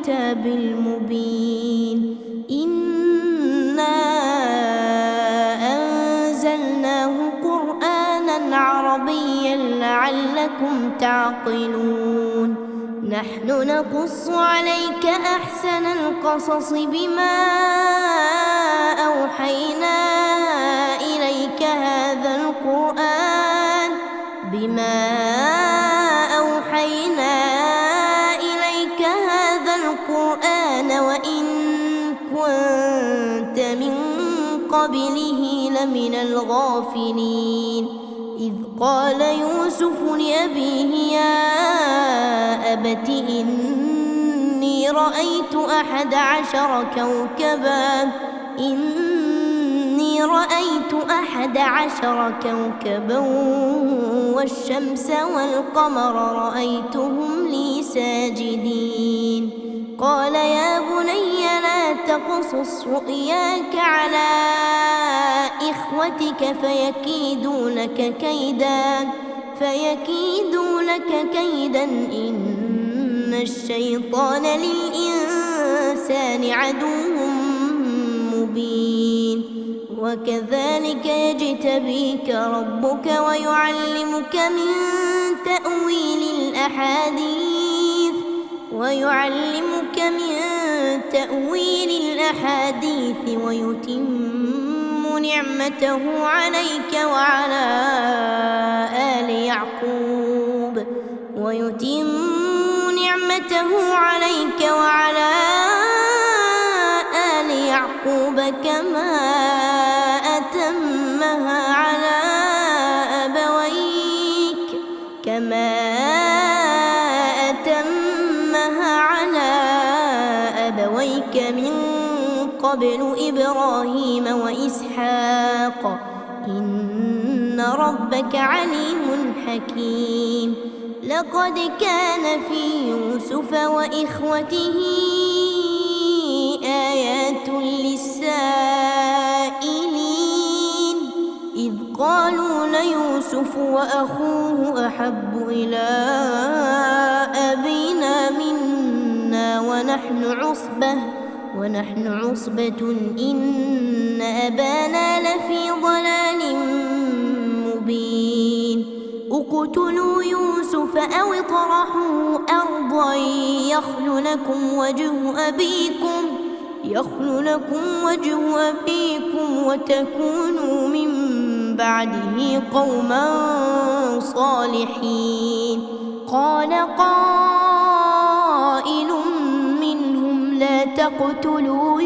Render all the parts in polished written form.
الكتاب المبين إنا أنزلناه قرآنا عربيا لعلكم تعقلون نحن نقص عليك أحسن القصص بما أوحينا إليك هذا القرآن وإن كنت من قبله لمن الغافلين إذ قال يوسف لأبيه يا أبت إني رأيت 11 كوكبا والشمس والقمر رأيتهم لي ساجدين قال يا بني لا تقصص رؤياك على إخوتك فيكيدوا لك كيدا إن الشيطان للإنسان عدو مبين وكذلك يجتبيك ربك ويعلمك من تأويل الأحاديث ويتم نعمته عليك وعلى آل يعقوب كما أتمها على أبويك من قبل إبراهيم وإسحاق إن ربك عليم حكيم لقد كان في يوسف وإخوته آيات للسائلين إذ قالوا ليوسف وأخوه أحب إلى أبينا منا ونحن عصبة إن أبانا لفي ضلال مبين اقتلوا يوسف أو اطرحوه أرضا يخل لكم وجه أبيكم وتكونوا من بعده قوما صالحين قال قائل منهم لا تقتلوا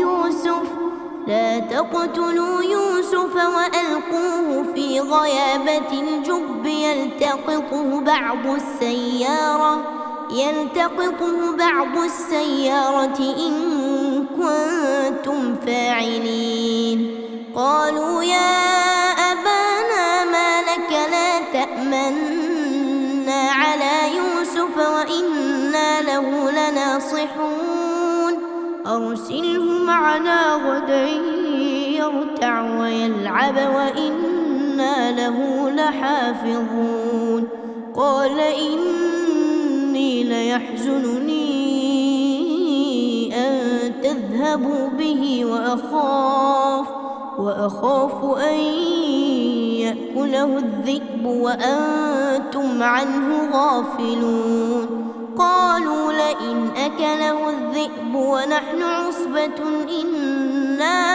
يوسف وألقوه في غيابة الجب يلتقطه بعض السيارة إن كنتم فاعلين قالوا يا أبانا ما لك لا تأمنا على يوسف وإنا له لناصحون أرسله معنا غدا يرتع ويلعب وإنا له لحافظون قال إني ليحزنني أن تذهبوا به وأخاف أن يأكله الذئب وأنتم عنه غافلون قالوا لئن أكله الذئب ونحن عصبة إنا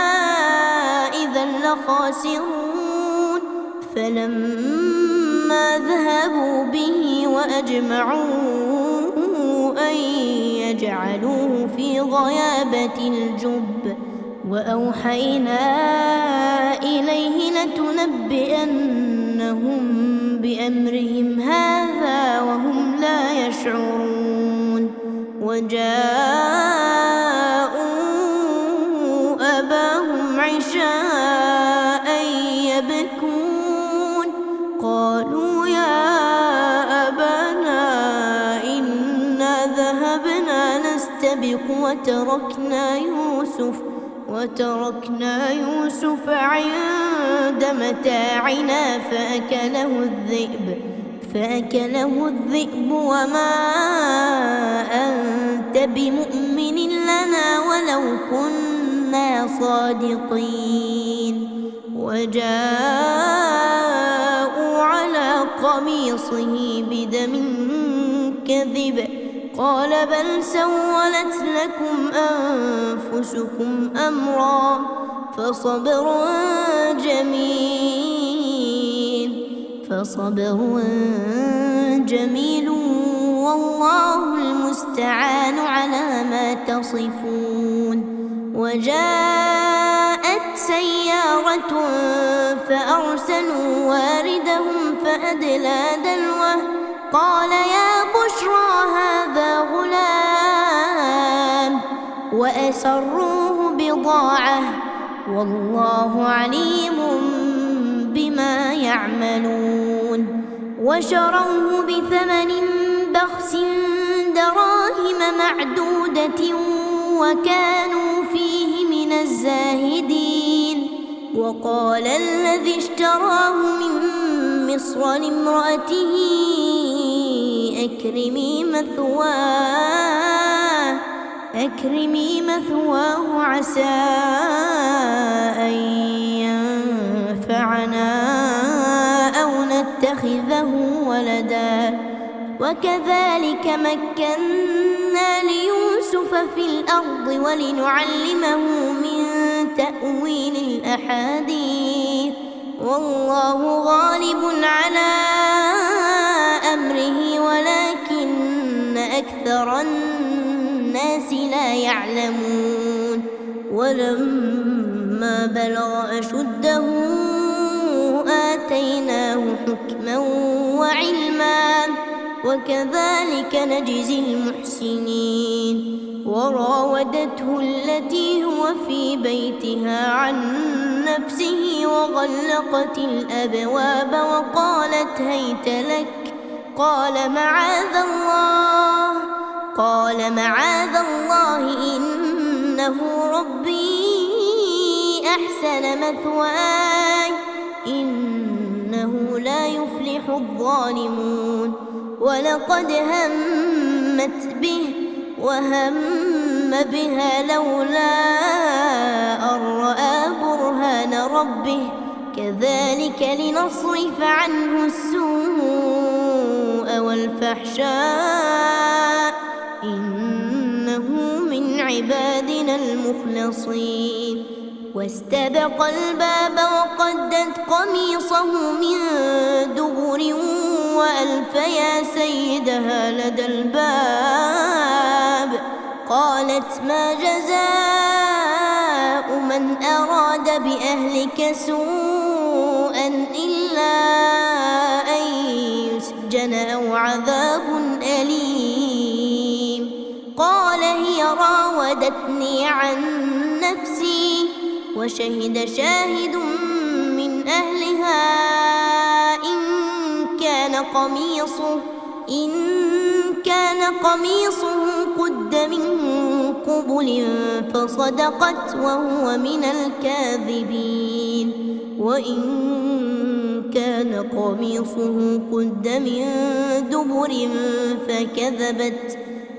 إذا لخاسرون فلما ذهبوا به وأجمعوا أن يجعلوه في غيابة الجب وأوحينا إليه لتنبئنهم بأمرهم هذا وهم لا يشعرون وجاءوا أباهم عشاء يبكون قالوا يا أبانا إنا ذهبنا نستبق وتركنا يوسف عند متاعنا فأكله الذئب وما أنت بمؤمن لنا ولو كنا صادقين. وجاءوا على قميصه بدم كذب قال بل سولت لكم أنفسكم أمرا فصبر جميل والله المستعان على ما تصفون. وجاءت سيارة فأرسلوا واردهم فأدلى دلوه قال يا بشرى هذا غلام وأسروه بضاعة والله عليم بما يعملون. وشروه بثمن بخس دراهم معدودة وكانوا فيه من الزاهدين. وقال الذي اشتراه من مصر لامرأته أكرمي مثواه عسى أن ينفعنا أو نتخذه ولدا. وكذلك مكنا ليوسف في الأرض ولنعلمه من تأويل الأحاديث والله غالب على أمره ولكن أكثر الناس لا يعلمون. ولما بلغ أشده آتيناه حكما وعلما وكذلك نجزي المحسنين. وراودته التي هو في بيتها عن نفسه وغلقت الأبواب وقالت هيت لك قال معاذ الله إنه ربي أحسن مثواي إنه لا يفلح الظالمون. ولقد همت به وهم بها لولا أن رأى برهان ربه كذلك لنصرف عنه السوء والفحشاء إنه من عبادنا المخلصين. واستبق الباب وقدت قميصه من دبر وألف يا سيدها لدى الباب قالت ما جزاء من أراد بأهلك سوءا إلا أن يسجن أو عذاب أليم. قال هي راودتني عن نفسي وشهد شاهد من أهلها إن كان قميصه قد من قبل فصدقت وهو من الكاذبين. وإن كان قميصه قد من دبر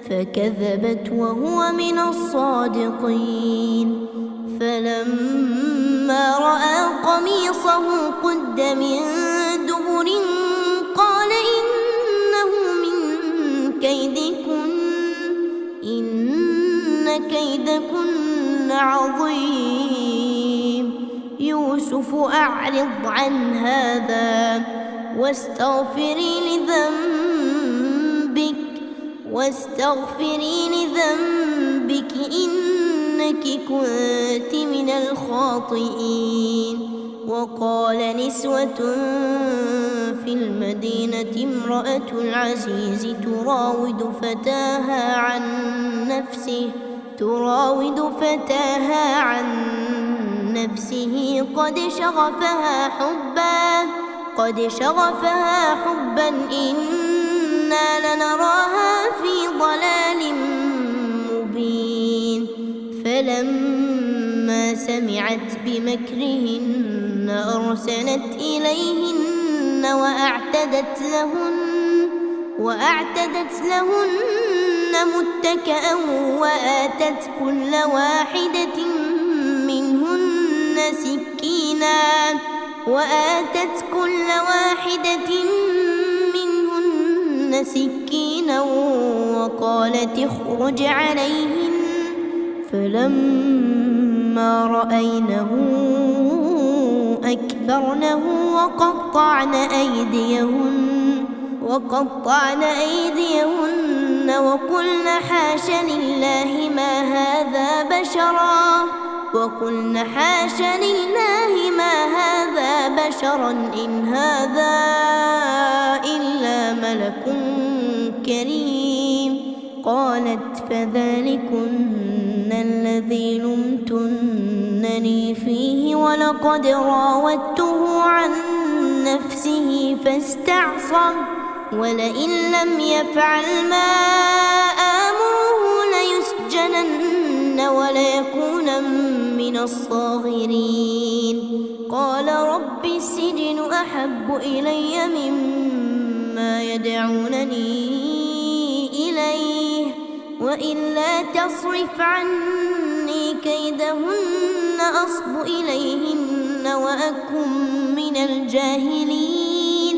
فكذبت وهو من الصادقين. فلما رأى قميصه قد من دبر قال إنه من كيدكن إن كيدكن عظيم. يوسف أعرض عن هذا واستغفري لذنبك إنك كنت من الخاطئين. وقال نسوة في المدينة امرأة العزيز تراود فتاها عن نفسه قد شغفها حبا إنا لنراها في ضلال مبين. فلما سمعت بمكرهن أرسلت إليهن وأعتدت لهن متكئا وآتت كل واحدة منهن سكينا وقالت اخرج عليهن فلما رأينه أكبرنه وقطعن أيديهن وقلن حاش لله ما هذا بشرا إن هذا إلا ملك كريم. قالت فذلكن الذي لمتنني فيه ولقد راودته عن نفسه فاستعصم ولئن لم يفعل ما آمره ليسجنن وليكونا من الصاغرين. قال رب السجن أحب إلي مما يدعونني إليه وإلا تصرف عني كيدهن أصب إليهن وأكن من الجاهلين.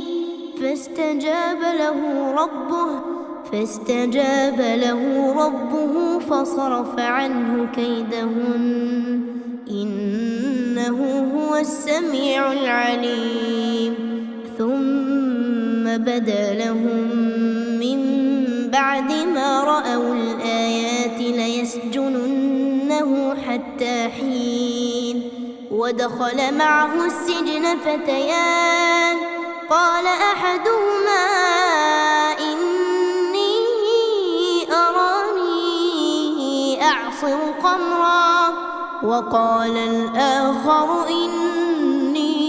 فاستجاب له ربه فصرف عنه كيدهن إنه هو السميع العليم. ثم بدا لهم من بعد ما رأوا الآيات ليسجننه حتى حين. ودخل معه السجن فتيان قال أحدهما إني أراني أعصر خمرا وقال الآخر إني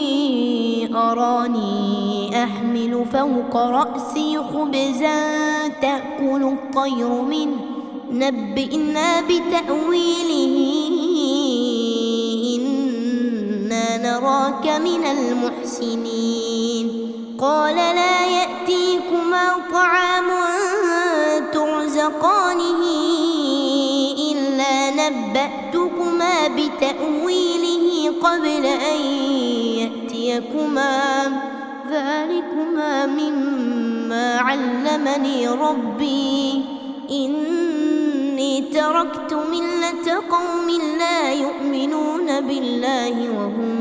أراني أحمل فوق رأسي خبزا تأكل الطير منه نبئنا بتأويله إنا نراك من المحسنين. قال لا يأتيكما طعام ترزقانه إلا نبأتكما بتأويله قبل أن يأتيكما ذلكما مما علمني ربي إني تركت ملة قوم لا يؤمنون بالله وهم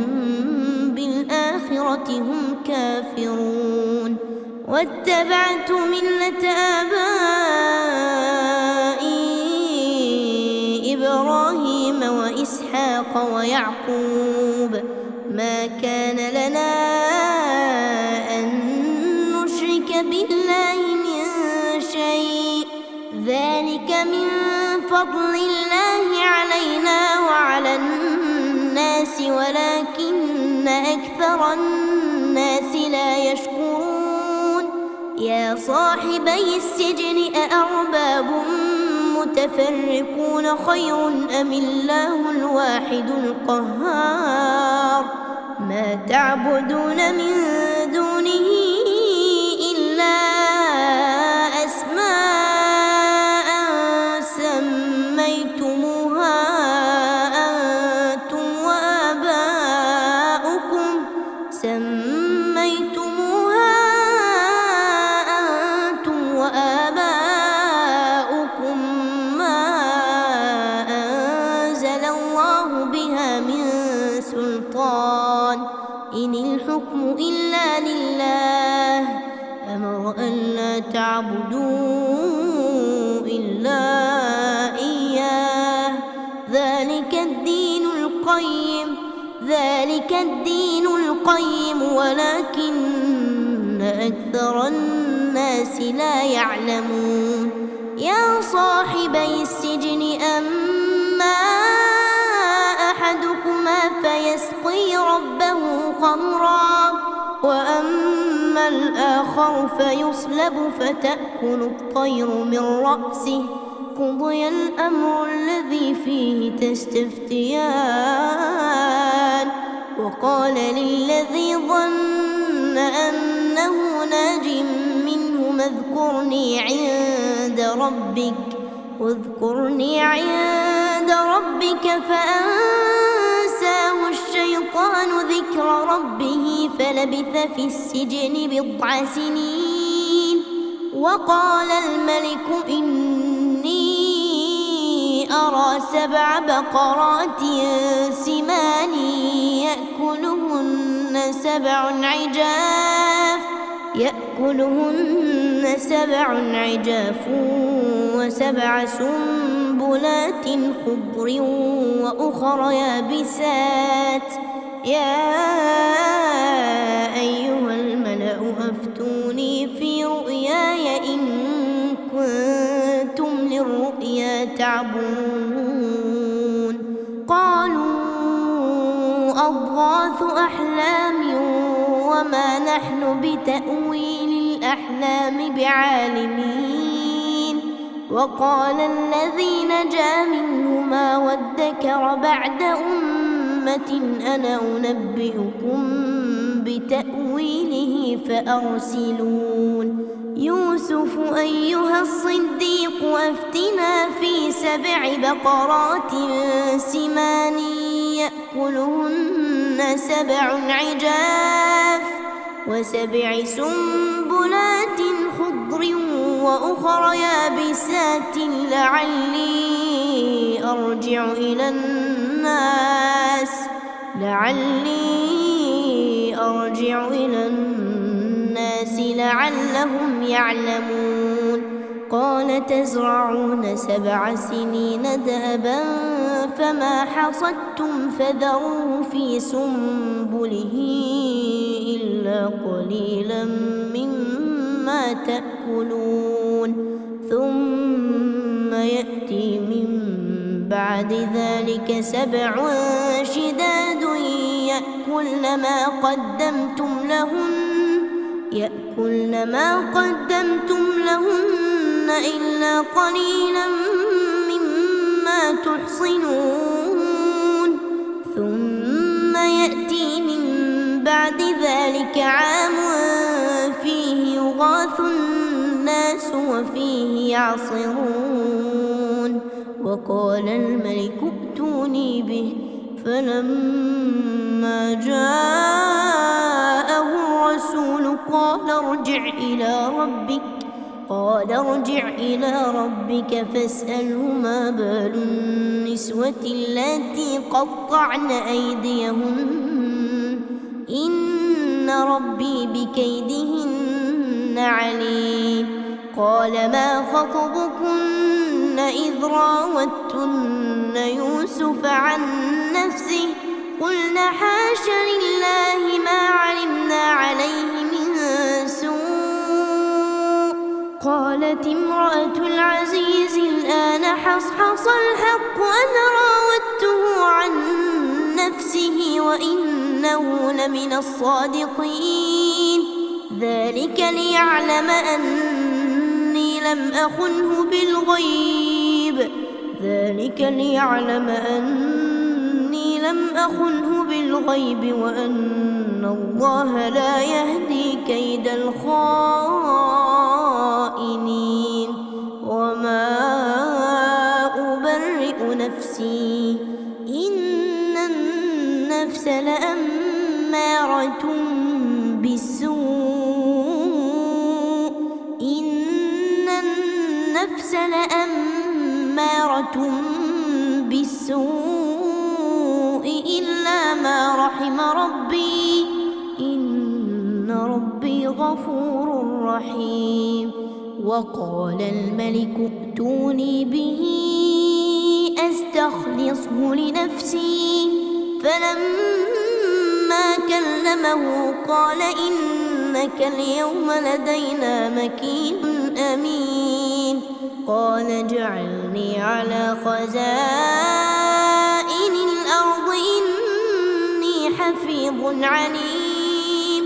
بالآخرة هم كافرون واتبعت ملة آبائي إبراهيم وإسحاق ويعقوب ما كان لنا أن نشرك بالله من شيء ذلك من فضل الله علينا وعلى الناس ولكن أكثر الناس لا يشكرون. يا صاحبي السجن أأرباب متفرقون خير أم الله الواحد القهار. ما تعبدون من دونه إلا أسماء سميتموها أنتم وآباؤكم ما أنزل الله بها من سلطان إن الحكم إلا لله أمر ألا تعبدوا إلا إياه ذلك الدين القيم ولكن أكثر الناس لا يعلمون. يا صاحبي السجن أما أحدكما فيسقي ربه خمرا وأما الآخر فيصلب فتأكل الطير من رأسه قضي الأمر الذي فيه تستفتيان. وقال للذي ظن أنه ناج منه اذكرني عند ربك اذكرني عند ربك فأنساه الشيطان ذكر ربه فلبث في السجن 9 سنين. وقال الملك إني أرى 7 بقرات سمان يأكلهن 7 عجاف و7 سنبلات خضر وأخر يابسات. يا أيها الملأ أفتوني في رؤياي إن كنتم للرؤيا تعبرون. قالوا أضغاث أحلام وما نحن بتأويل الأحلام بعالمين. وقال الذي نجا منهما وادكر بعد أمة أنا أنبئكم بتأويله فأرسلون. يوسف أيها الصديق أفتنا في 7 بقرات سمان يأكلهن 7 عجاف و7 سنبلات خضر وأخر يابسات لعلي أرجع إلى الناس لعلهم يعلمون. قال تزرعون 7 سنين دأبا فما حصدتم فذروه في سنبله إلا قليلا مما تأكلون. ثم يأتي من بعد ذلك 7 شداد يأكلن ما قدمتم لهن إلا قليلا مما تحصنون. ثم يأتي من بعد ذلك عام فيه يغاث الناس وفيه يعصرون. وقال الملك ائتوني به فلما جاءه الرسول قال ارجع إلى ربك فاسأله ما بال النسوة اللاتي قطعن أيديهن إن ربي بكيدهن عليم. قال ما خطبكن إذ راوتن يوسف عن نفسه قلن حاش لله ما علمنا عليه من سوء. قالت امرأة العزيز الآن حصحص الحق أنا راودته عن نفسه وإنه لمن الصادقين. ذلك ليعلم أني لم أخنه بالغيب وأن الله لا يهدي كيد الخائنين. وما أبرئ نفسي إن النفس لأمارة بالسوء إلا ما رحم ربي إن ربي غفور رحيم. وقال الملك ائتوني به أستخلصه لنفسي فلما كلمه قال إنك اليوم لدينا مكين أمين. قال اجعلني على خزائن الأرض إني حفيظ عليم.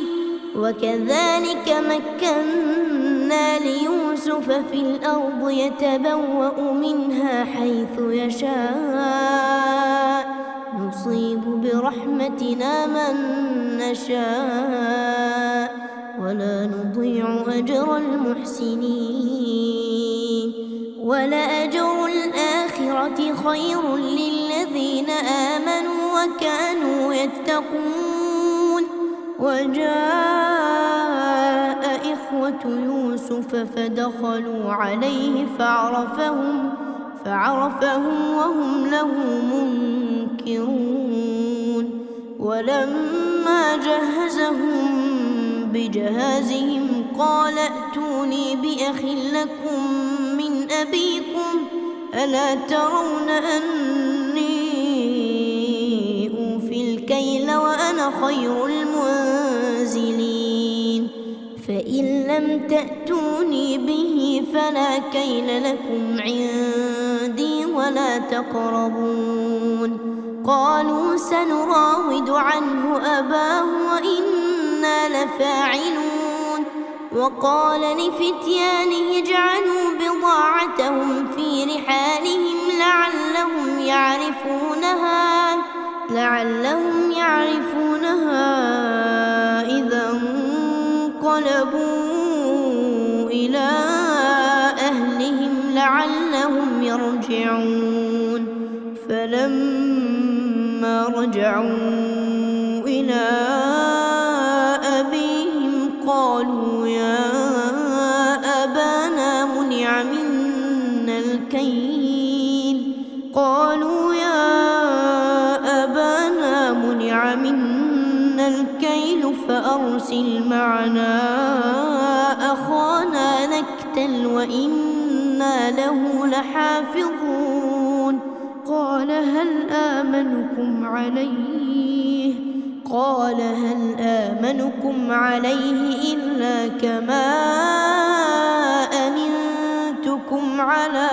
وكذلك مكنا ليوسف في الأرض يتبوأ منها حيث يشاء نصيب برحمتنا من نشاء ولا نضيع أجر المحسنين ولأجر الآخرة خير للذين آمنوا وكانوا يتقون. وجاء إخوة يوسف فدخلوا عليه فعرفهم وهم له منكرون. ولما جهزهم بجهازهم قال ائتوني بأخ لكم من أبيكم ألا ترون أني أوفي الكيل وأنا خير المنزلين؟ فإن لم تأتوني به فلا كيل لكم عندي ولا تقربون. قالوا سنراود عنه أباه وإنا لفاعلون. وقال لفتيانه اجعلوا بضاعتهم في رحالهم لعلهم يعرفونها إذا انقلبوا إلى أهلهم لعلهم يرجعون. فلما رجعوا إلى أبيهم قالوا يا أبانا منع منا الكيل فأرسل معنا أخانا نكتل وإنا له لحافظون. قال هل آمنكم عليه إلا كما أمنتكم على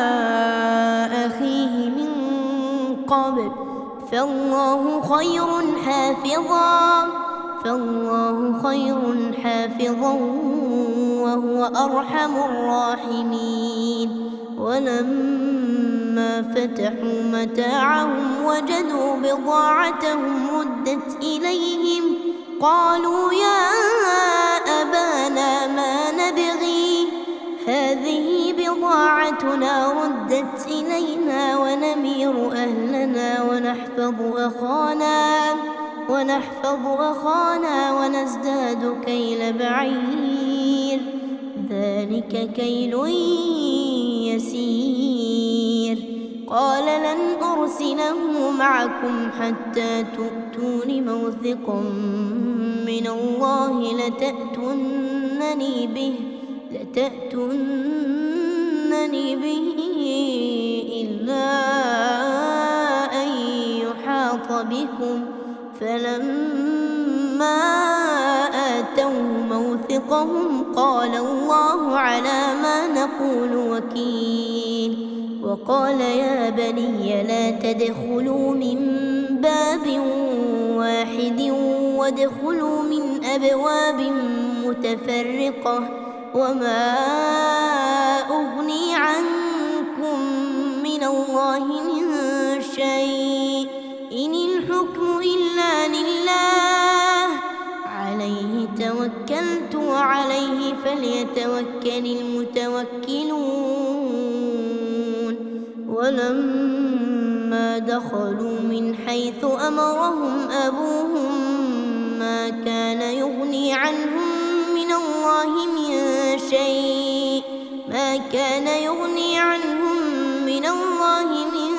أخيه من قبل فالله خير حافظا وهو أرحم الراحمين. ولما فتحوا متاعهم وجدوا بضاعتهم ردت إليهم قالوا يا أبانا ما نبغي هذه بضاعتنا ردت إلينا ونمير أهلنا ونحفظ أخانا ونزداد كيل بعير ذلك كيل يسير. قال لن أرسله معكم حتى تؤتون موثقا من الله لتأتونني به إلا أن يحاط بكم. فلما آتوا موثقهم قال الله على ما نقول وكيل. وقال يا بني لا تدخلوا من باب واحد وادخلوا من أبواب متفرقة وما أغني عنكم من الله من شيء إن الحكم إلا لله عليه توكلت وعليه فليتوكل المتوكلون. ولما دخلوا من حيث أمرهم أبوهم ما كان يغني عنهم من الله من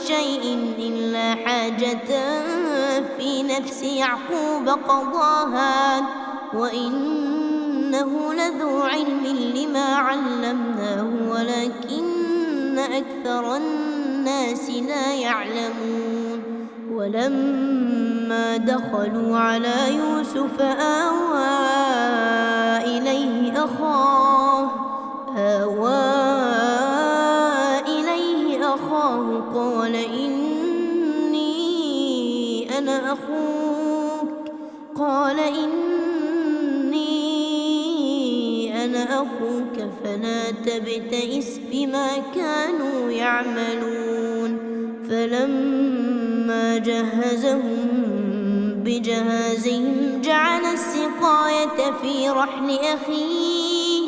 شيء إلا حاجة في نفس يعقوب قضاها وإنه لذو علم لما علمناه ولكن أكثر الناس لا يعلمون. ولما دخلوا على يوسف آوى إليه أخاه قال إني أنا أخوك فلا تبتئس بما كانوا يعملون. فلما جهزهم بجهازهم جعل السقاية في رحل أخيه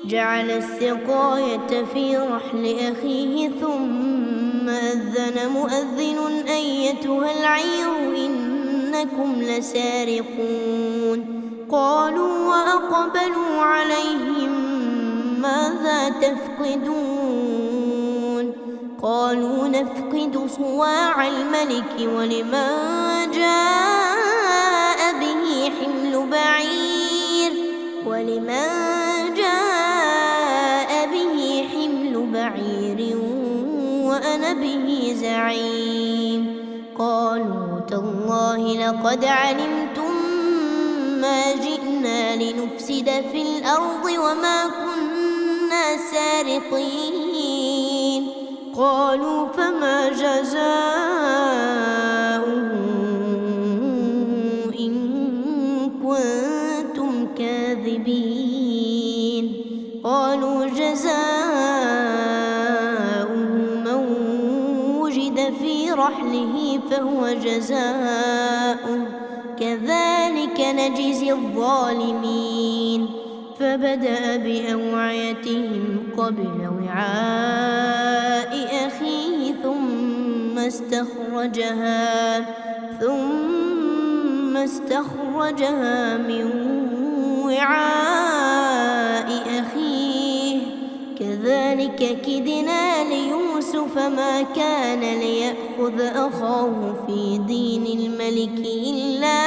جعل السقاية في رحل أخيه ثم أذن مؤذن أيتها العير إنكم لسارقون قالوا وأقبلوا عليهم ماذا تفقدون قالوا نفقد صواع الملك ولمن جاء به حمل بعير وأنا به زعيم قالوا تالله لقد علمتم ما جئنا لنفسد في الأرض وما كنا سارقين قالوا فما جزاؤه إن كنتم كاذبين قالوا جزاؤه من وجد في رحله فهو جزاؤه كذلك نجزي الظالمين فبدأ بأوعيتهم قبل وعاء أخيه ثم استخرجها من وعاء أخيه كذلك كدنا ليوسف ما كان ليأخذ أخاه في دين الملك إلا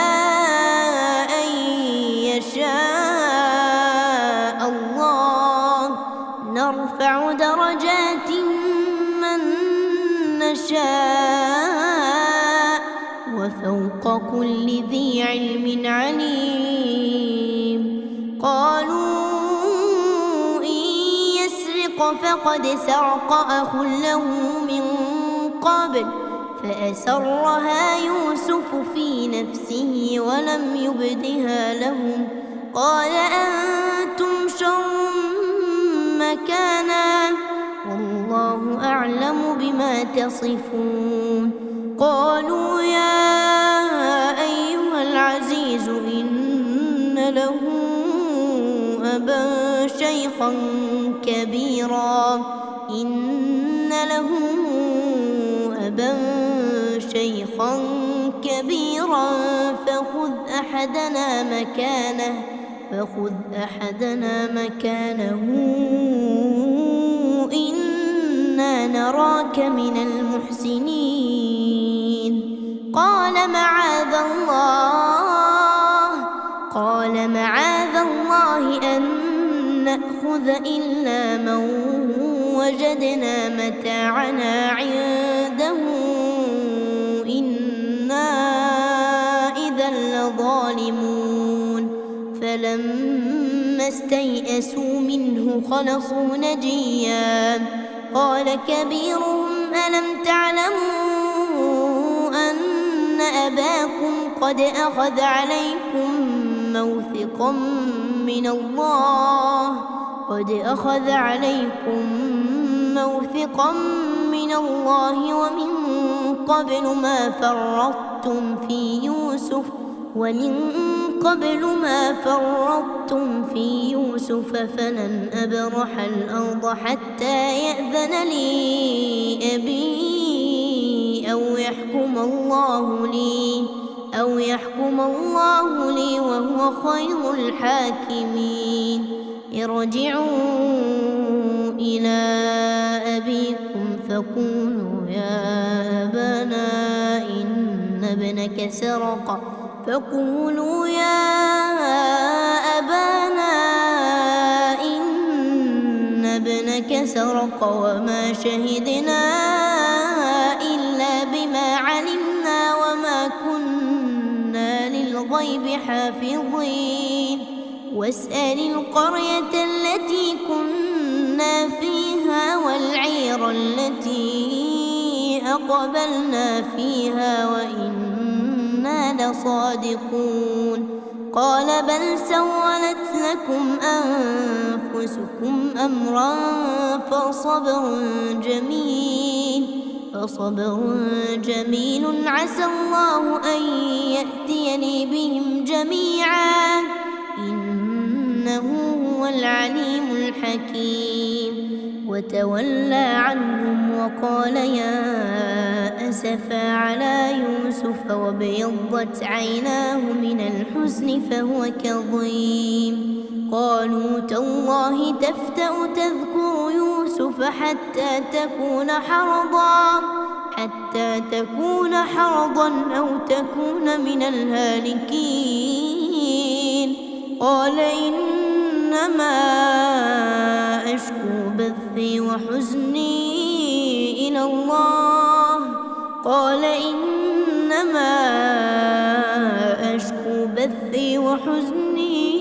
أن يشاء الله نرفع درجات من نشاء وفوق كل ذي علم عليم قالوا إن يسرق فقد سرق أخ له من قبل فأسرها يوسف في نفسه ولم يبدها لهم قال أنتم شر مكانا والله أعلم بما تصفون قالوا يا أيها العزيز إن له أبا شيخا كبيرا فخذ أحدنا مكانه إنا نراك من المحسنين قال معاذ الله أن نأخذ إلا من وجدنا متاعنا عنده إنا إذا لظالمون فلما استيئسوا منه خلصوا نجيا قال كبيرهم ألم تعلموا أن أباكم قد أخذ عليكم موثقا من الله ومن قبل ما فرطتم في يوسف فلن أبرح الأرض حتى يأذن لي أبي أو يحكم الله لي وهو خير الحاكمين ارجعوا إلى أبيكم فقولوا يا أبانا إن ابنك سرق وما شهدنا إلا بما علمنا وما كنا للغيب حافظين واسأل القرية التي كنا فيها والعير التي أقبلنا فيها وإنا لصادقون قال بل سولت لكم أنفسكم أمرا فصبر جميل عسى الله أن يأتيني بهم جميعا إنه هو العليم الحكيم حكيم وتولى عنهم وقال يا أسفا على يوسف وابيضت عيناه من الحزن فهو كظيم قالوا تالله تفتأ تذكر يوسف حتى تكون حرضا أو تكون من الهالكين قال إنما أشكو بثي وحزني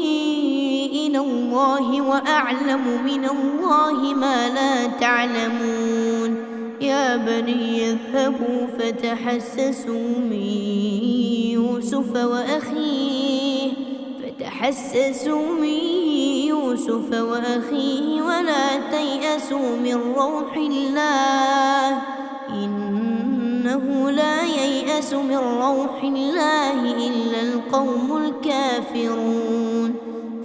إلى الله وأعلم من الله ما لا تعلمون يا بني اذهبوا فتحسسوا من يوسف وأخيه ولا تيأسوا من روح الله إنه لا ييأس من روح الله إلا القوم الكافرون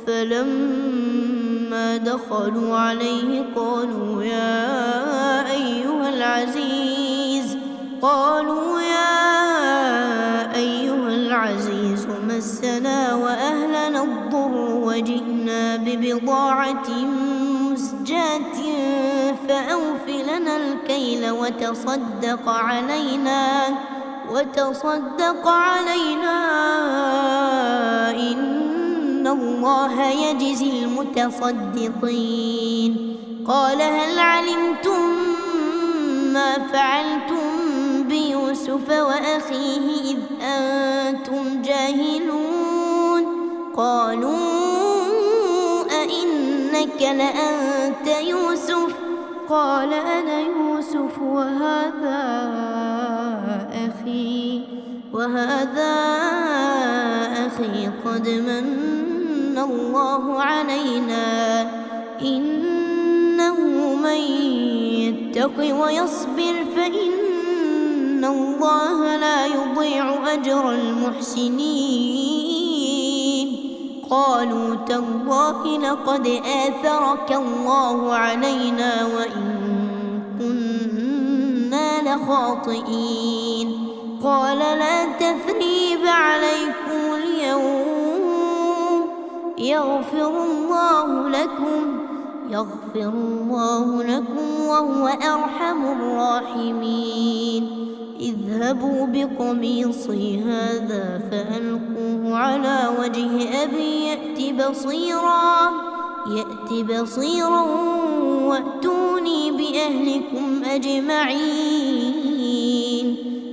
فلما دخلوا عليه قالوا يا أيها العزيز مسنا وأهلنا الضر وجئنا ببضاعة مزجاة فأوف لنا الكيل وتصدق علينا إن الله يجزي المتصدقين قال هل علمتم ما فعلتم بيوسف وأخيه إذ أنتم جاهلون قالوا أئنك لأنت يوسف قال أنا يوسف وهذا أخي قد من الله علينا إنه من يتق ويصبر فإن الله لا يضيع أجر المحسنين قالوا تالله لقد آثرك الله علينا وإن كنا لخاطئين قال لا تثريب عليكم اليوم يغفر الله لكم وهو أرحم الراحمين اذهبوا بقميصي هذا فألقوه على وجه أبي يأت بصيرا وأتوني بأهلكم أجمعين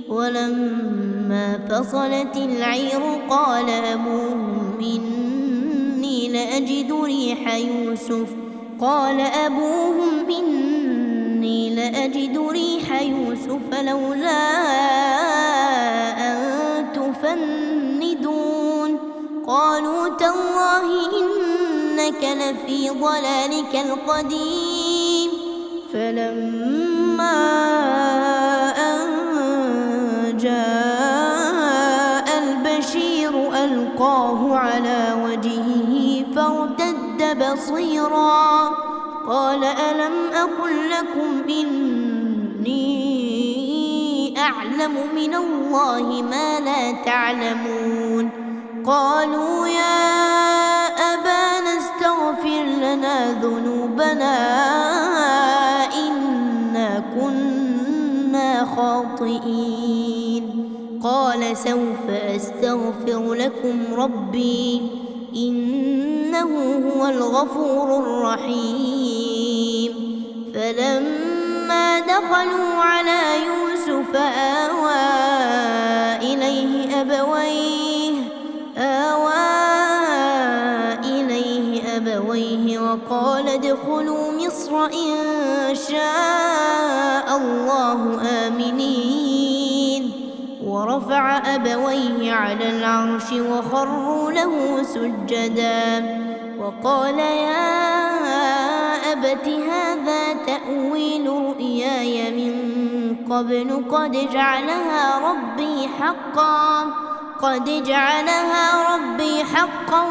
ولما فصلت العير قال أبوهم إني لأجد ريح يوسف لولا أن تفندون قالوا تالله إنك لفي ضلالك القديم فلما أن جاء البشير ألقاه على وجهه فارتد بصيرا قال ألم أقل لكم إني أعلم من الله ما لا تعلمون قالوا يا أبانا استغفر لنا ذنوبنا إنا كنا خاطئين قال سوف أستغفر لكم ربي إنه هو الغفور الرحيم فلما دخلوا على يوسف آوى إليه أبويه وقال ادخلوا مصر إن شاء الله آمنين ورفع أبويه على العرش وخروا له سجدا وقال يا أبت هذا تأويل رؤياي من قبل قد جعلها ربي حقا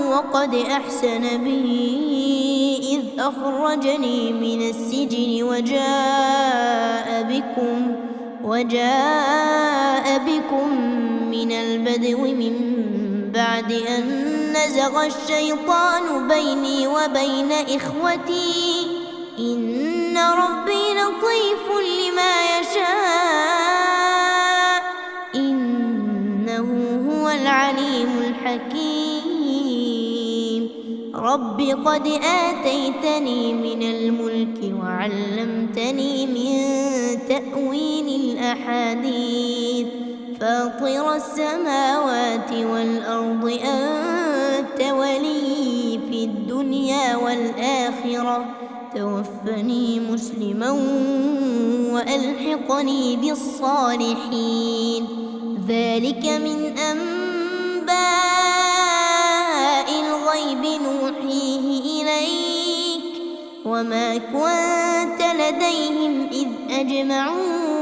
وقد أحسن بي إذ أخرجني من السجن وجاء بكم من البدو من بعد أن نزغ الشيطان بيني وبين إخوتي إن ربي لطيف لما يشاء إنه هو العليم الحكيم رب قد آتيتني من الملك وعلمتني من تأويل الأحاديث فاطر السماوات والأرض أنت ولي في الدنيا والآخرة توفني مسلما وألحقني بالصالحين ذلك من أنباء الغيب نوحيه إليك وما كنت لديهم إذ أجمعوا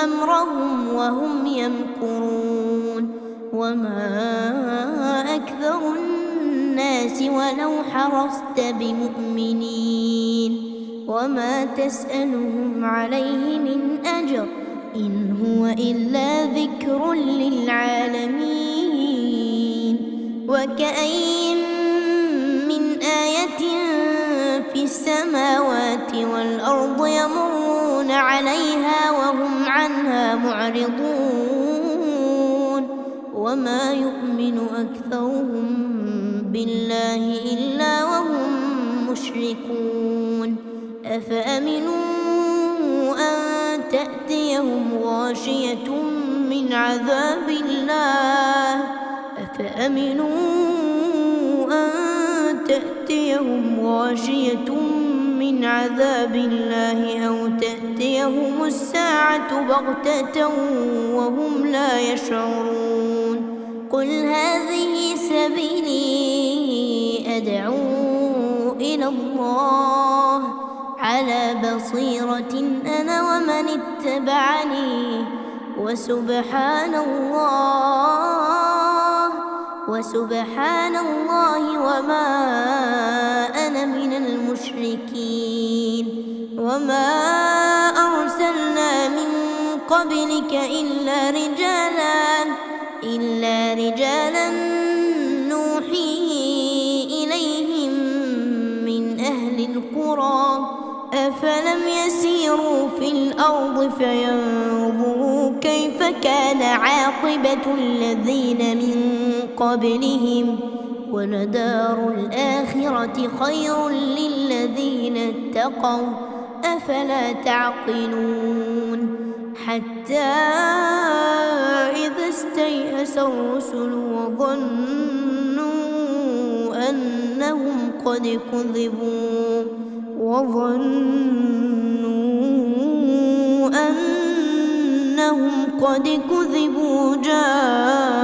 أمرهم وهم يمكرون وما أكثر الناس ولو حرصت بمؤمنين وما تسألهم عليه من أجر إن هو إلا ذكر للعالمين وكأين من آية في السماوات والأرض يمرون عليها وهم عنها معرضون وما يؤمن أكثرهم بالله إلا وهم مشركون أفأمنوا أن تأتيهم غاشية من عذاب الله من عذاب الله أو تأتيهم الساعة بغتة وهم لا يشعرون قل هذه سبيلي أدعو إلى الله على بصيرة أنا ومن اتبعني وسبحان الله وما أنا من المشركين وما أرسلنا من قبلك إلا رجالا نوحي إليهم من أهل القرى أفلم يسيروا في الأرض فينظروا كيف كان عاقبة الذين من قبلهم ولدار الآخرة خير للذين اتقوا أفلا تعقلون حتى إذا استيأس الرسل وظنوا أنهم قد كذبوا جاءهم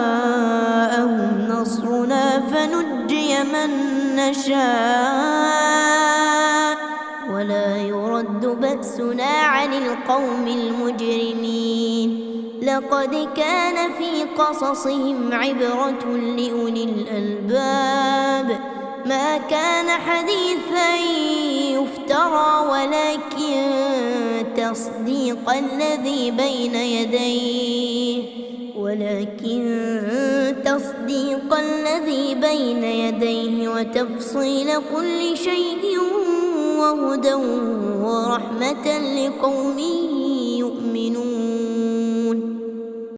نصرنا فنجي من نشاء ولا يرد بأسنا عن القوم المجرمين لقد كان في قصصهم عبرة لأولي الألباب ما كان حديثا يفترى ولكن تصديق الذي بين يديه وتفصيل كل شيء وهدى ورحمة لقوم يؤمنون